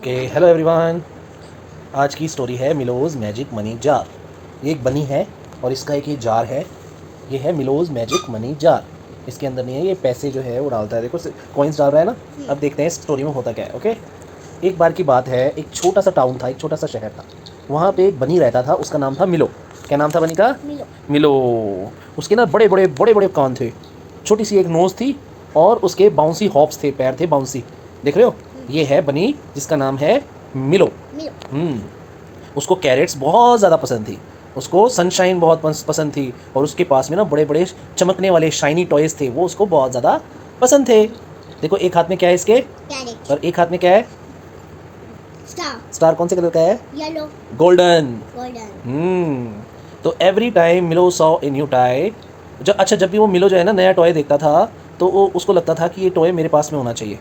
Okay, hello everyone. आज की story है मिलोज़ मैजिक मनी जार। ये एक बनी है और इसका एक ये जार है। ये है मिलोज़ मैजिक मनी जार। इसके अंदर नहीं है, ये पैसे जो है वो डालता है। देखो कॉइन्स डाल रहा है ना। अब देखते हैं स्टोरी में होता क्या है। ओके, एक बार की बात है, एक छोटा सा टाउन था, एक छोटा सा शहर था। वहाँ पे एक बनी रहता था, उसका नाम था मिलो। क्या नाम था बनी का? मिलो। मिलो। उसके ना बड़े बड़े बड़े बड़े कान थे, छोटी सी एक नोज़ थी और उसके बाउंसी हॉप्स थे, पैर थे बाउंसी। देख रहे हो? ये है बनी जिसका नाम है मिलो। मिलो। उसको कैरेट्स बहुत ज़्यादा पसंद थी, उसको सनशाइन बहुत पसंद थी और उसके पास में ना बड़े बड़े चमकने वाले शाइनी टॉयज़ थे, वो उसको बहुत ज़्यादा पसंद थे। देखो, एक हाथ में क्या है इसके कैरेट। और एक हाथ में क्या है? स्टार। स्टार कौन से कलर का है? येलो। गोल्डन। गोल्डन। तो एवरी टाइम मिलो सॉ ए न्यू टॉय, जब भी वो मिलो जो है ना नया टॉय देखता था, तो वो उसको लगता था कि ये टॉय मेरे पास में होना चाहिए,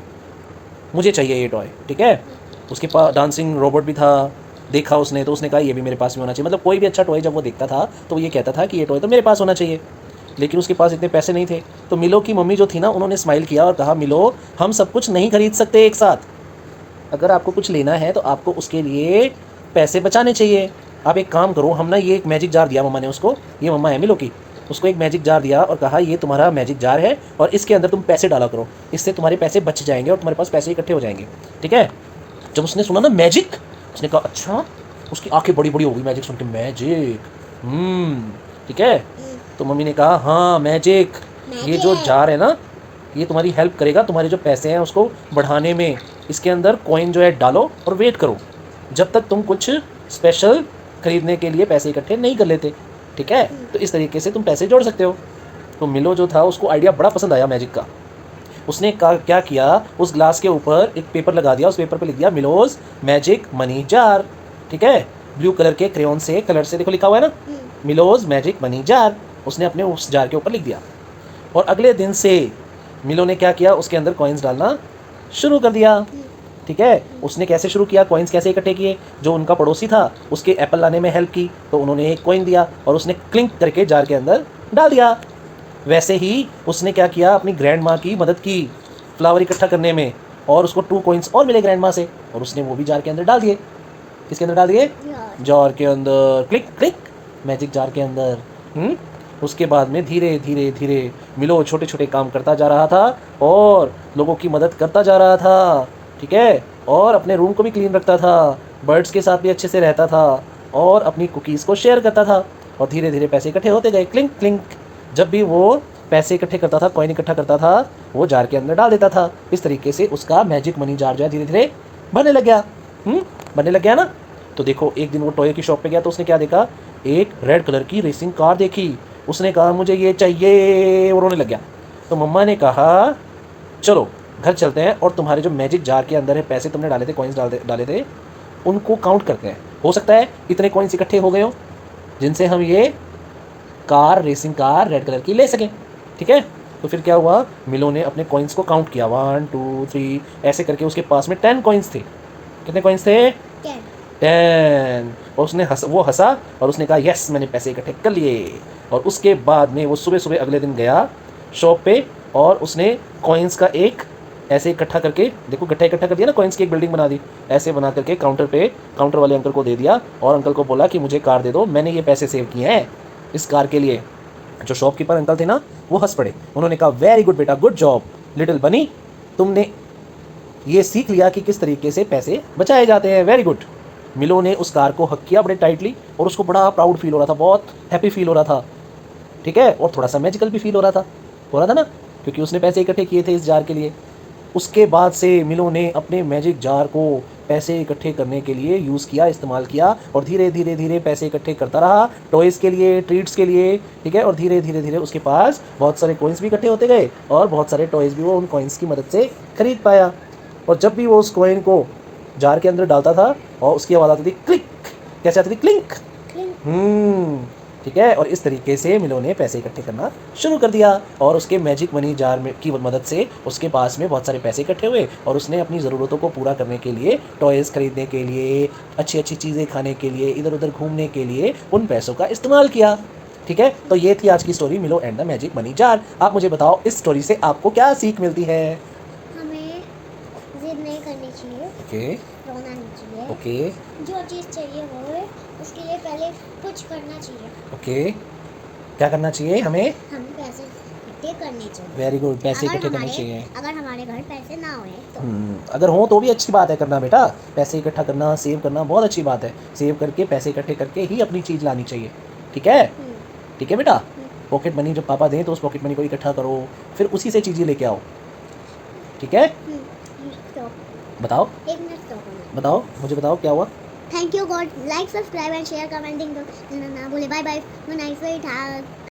मुझे चाहिए ये टॉय। ठीक है, उसके पास डांसिंग रोबोट भी था। देखा उसने तो उसने कहा ये भी मेरे पास में होना चाहिए। मतलब कोई भी अच्छा टॉय जब वो देखता था तो वो ये कहता था कि ये टॉय तो मेरे पास होना चाहिए। लेकिन उसके पास इतने पैसे नहीं थे। तो मिलो की मम्मी जो थी ना, उन्होंने स्माइल किया और कहा, मिलो, हम सब कुछ नहीं खरीद सकते एक साथ। अगर आपको कुछ लेना है तो आपको उसके लिए पैसे बचाने चाहिए। आप एक काम करो, हम ना ये एक मैजिक जार दिया मम्मा ने उसको, ये मम्मा है मिलो की, उसको एक मैजिक जार दिया और कहा ये तुम्हारा मैजिक जार है और इसके अंदर तुम पैसे डाला करो, इससे तुम्हारे पैसे बच जाएंगे और तुम्हारे पास पैसे इकट्ठे हो जाएंगे। ठीक है? जब उसने सुना ना मैजिक, उसने कहा अच्छा। उसकी आंखें बड़ी बड़ी हो गई मैजिक सुन के। मैजिक, ठीक है। तो मम्मी ने कहा हाँ मैजिक, ये जो जार है ना, ये तुम्हारी हेल्प करेगा, तुम्हारे जो पैसे हैं उसको बढ़ाने में। इसके अंदर कॉइन जो है डालो और वेट करो जब तक तुम कुछ स्पेशल खरीदने के लिए पैसे इकट्ठे नहीं कर लेते। ठीक है? तो इस तरीके से तुम पैसे जोड़ सकते हो। तो मिलो जो था उसको आइडिया बड़ा पसंद आया मैजिक का। उसने क्या किया, उस ग्लास के ऊपर एक पेपर लगा दिया, उस पेपर पे लिख दिया मिलोज मैजिक मनी जार। ठीक है? ब्लू कलर के क्रेयॉन से, कलर से देखो लिखा हुआ है ना, मिलोज मैजिक मनी जार। उसने अपने उस जार के ऊपर लिख दिया और अगले दिन से मिलो ने क्या किया, उसके अंदर कॉइन्स डालना शुरू कर दिया। ठीक है? उसने कैसे शुरू किया, कॉइन्स कैसे इकट्ठे किए? जो उनका पड़ोसी था उसके एप्पल लाने में हेल्प की, तो उन्होंने एक कॉइन दिया और उसने क्लिंक करके जार के अंदर डाल दिया। वैसे ही उसने क्या किया, अपनी ग्रैंड माँ की मदद की फ्लावर इकट्ठा करने में, और उसको 2 कॉइन्स और मिले ग्रैंड माँ से और उसने वो भी जार के अंदर डाल दिए। किसके अंदर डाल दिए? जार के अंदर। क्लिक क्लिक, मैजिक जार के अंदर। उसके बाद में धीरे धीरे धीरे मिलो छोटे छोटे काम करता जा रहा था और लोगों की मदद करता जा रहा था। ठीक है? और अपने रूम को भी क्लीन रखता था, बर्ड्स के साथ भी अच्छे से रहता था और अपनी कुकीज़ को शेयर करता था और धीरे धीरे पैसे इकट्ठे होते गए। क्लिंक क्लिंक, जब भी वो पैसे इकट्ठे करता था, कॉइन इकट्ठा करता था, वो जार के अंदर डाल देता था। इस तरीके से उसका मैजिक मनी जार जो है धीरे धीरे बनने लग गया। बनने लग गया ना। तो देखो, एक दिन वो टॉय की शॉप पे गया तो उसने क्या देखा, एक रेड कलर की रेसिंग कार देखी। उसने कहा मुझे ये चाहिए और रोने लग गया। तो मम्मा ने कहा चलो घर चलते हैं और तुम्हारे जो मैजिक जार के अंदर है पैसे तुमने डाले थे, कॉइन्स डाले थे, उनको काउंट करते हैं। हो सकता है इतने कॉइन्स इकट्ठे हो गए हो जिनसे हम ये car, racing car red colour की ले सकें। ठीक है? तो फिर क्या हुआ, मिलो ने अपने कॉइन्स को काउंट किया, 1 2 3 ऐसे करके। उसके पास में 10 कॉइन्स थे। कितने कॉइन्स थे? 10। और उसने वो हंसा और उसने कहा यस, मैंने पैसे इकट्ठे कर लिए। और उसके बाद में वो सुबह सुबह अगले दिन गया शॉप पे और उसने कॉइन्स का एक ऐसे इकट्ठा करके, देखो गट्ठा इकट्ठा कर दिया ना, कॉइन्स की एक बिल्डिंग बना दी। ऐसे बना करके काउंटर वाले अंकल को दे दिया और अंकल को बोला कि मुझे कार दे दो, मैंने ये पैसे सेव किए हैं इस कार के लिए। जो शॉपकीपर अंकल थे ना, वो हंस पड़े। उन्होंने कहा वेरी गुड बेटा, गुड जॉब लिटिल बनी, तुमने ये सीख लिया कि किस तरीके से पैसे बचाए जाते हैं, वेरी गुड। मिलो ने उस कार को हक किया बड़े टाइटली और उसको बड़ा प्राउड फील हो रहा था, बहुत हैप्पी फील हो रहा था। ठीक है? और थोड़ा सा मैजिकल भी फील हो रहा था ना, क्योंकि उसने पैसे इकट्ठे किए थे इस जार के लिए। उसके बाद से मिलो ने अपने मैजिक जार को पैसे इकट्ठे करने के लिए यूज़ किया, इस्तेमाल किया और धीरे धीरे धीरे पैसे इकट्ठे करता रहा टॉयज़ के लिए, ट्रीट्स के लिए। ठीक है? और धीरे धीरे धीरे उसके पास बहुत सारे कॉइन्स भी इकट्ठे होते गए और बहुत सारे टॉयज़ भी वो उन कॉइन्स की मदद से खरीद पाया। और जब भी वो उस कॉइन को जार के अंदर डालता था और उसकी आवाज़ आती थी क्लिक, कैसे आती थी? क्लिंक। ठीक है? और इस तरीके से मिलो ने पैसे इकट्ठे करना शुरू कर दिया और उसके मैजिक मनी जार में की मदद से उसके पास में बहुत सारे पैसे इकट्ठे हुए और उसने अपनी ज़रूरतों को पूरा करने के लिए, टॉयज़ खरीदने के लिए, अच्छी अच्छी चीज़ें खाने के लिए, इधर उधर घूमने के लिए उन पैसों का इस्तेमाल किया। ठीक है? तो ये थी आज की स्टोरी, मिलो and the magic money jar. आप मुझे बताओ इस स्टोरी से आपको क्या सीख मिलती है? हमें जिद नहीं करनी चाहिए, ओके, रोना लानी चाहिए। ओके जो चीज़ चाहिए वो है, उसके लिए पहले कुछ करना चाहिए। ओके, क्या करना चाहिए हमें? हमें पैसे इकट्ठे करने चाहिए। वेरी गुड, पैसे अगर इकट्ठे करने हमारे चाहिए। अगर हमारे घर पैसे ना होए तो अगर हो तो भी अच्छी बात है करना बेटा, पैसे इकट्ठा करना, सेव करना बहुत अच्छी बात है। सेव करके पैसे इकट्ठे करके ही अपनी चीज़ लानी चाहिए, ठीक है? ठीक है बेटा, पॉकेट मनी जब पापा दें तो उस पॉकेट मनी को इकट्ठा करो, फिर उसी से चीज़ें लेके आओ, ठीक है? तो बताओ 1 मिनट तो बताओ, मुझे बताओ क्या हुआ? Thank you God, like subscribe and share commenting तो ना भूले। Bye bye, good night, sweet heart.